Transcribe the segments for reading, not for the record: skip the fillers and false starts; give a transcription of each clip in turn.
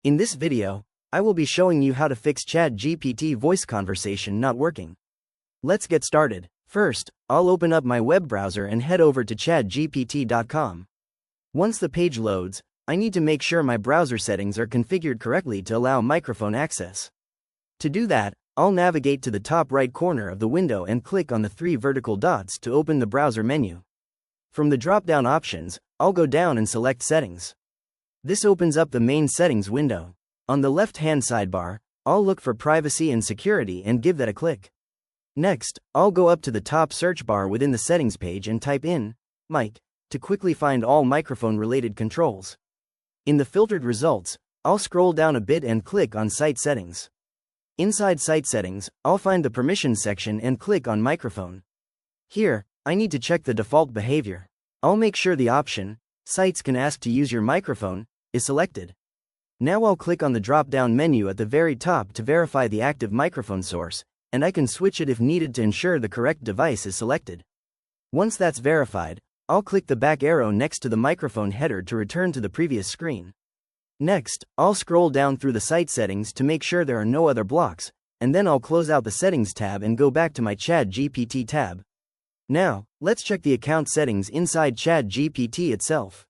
In this video, I will be showing you how to fix ChatGPT voice conversation not working. Let's get started. First, I'll open up my web browser and head over to chatgpt.com. Once the page loads, I need to make sure my browser settings are configured correctly to allow microphone access. To do that, I'll navigate to the top right corner of the window and click on the three vertical dots to open the browser menu. From the drop-down options, I'll go down and select Settings. This opens up the main settings window. On the left-hand sidebar, I'll look for Privacy and Security and give that a click. Next, I'll go up to the top search bar within the settings page and type in mic to quickly find all microphone-related controls. In the filtered results, I'll scroll down a bit and click on Site Settings. Inside Site Settings, I'll find the Permissions section and click on Microphone. Here, I need to check the default behavior. I'll make sure the option, Sites can ask to use your microphone, is selected. Now I'll click on the drop-down menu at the very top to verify the active microphone source, and I can switch it if needed to ensure the correct device is selected. Once that's verified, I'll click the back arrow next to the microphone header to return to the previous screen. Next, I'll scroll down through the site settings to make sure there are no other blocks, and then I'll close out the Settings tab and go back to my ChatGPT tab. Now, let's check the account settings inside ChatGPT itself.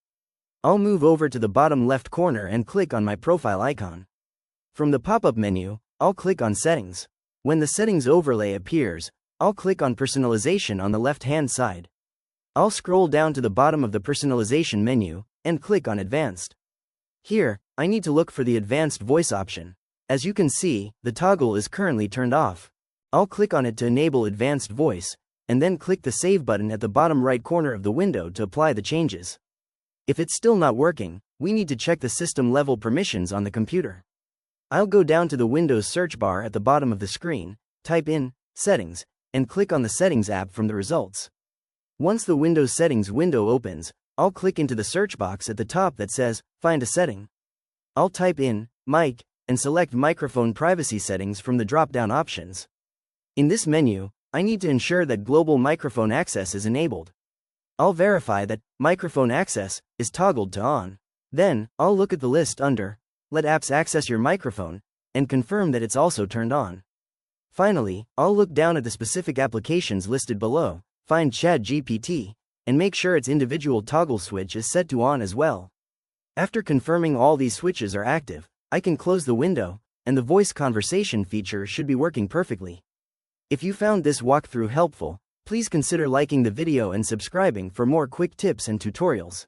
I'll move over to the bottom left corner and click on my profile icon. From the pop-up menu, I'll click on Settings. When the settings overlay appears, I'll click on Personalization on the left-hand side. I'll scroll down to the bottom of the Personalization menu and click on Advanced. Here, I need to look for the Advanced Voice option. As you can see, the toggle is currently turned off. I'll click on it to enable Advanced Voice, and then click the Save button at the bottom right corner of the window to apply the changes. If it's still not working, we need to check the system-level permissions on the computer. I'll go down to the Windows search bar at the bottom of the screen, type in Settings, and click on the Settings app from the results. Once the Windows Settings window opens, I'll click into the search box at the top that says Find a Setting. I'll type in mic and select Microphone Privacy Settings from the drop-down options. In this menu, I need to ensure that Global Microphone Access is enabled. I'll verify that Microphone Access is toggled to On. Then, I'll look at the list under Let Apps Access Your Microphone and confirm that it's also turned on. Finally, I'll look down at the specific applications listed below, find ChatGPT, and make sure its individual toggle switch is set to On as well. After confirming all these switches are active, I can close the window, and the voice conversation feature should be working perfectly. If you found this walkthrough helpful, please consider liking the video and subscribing for more quick tips and tutorials.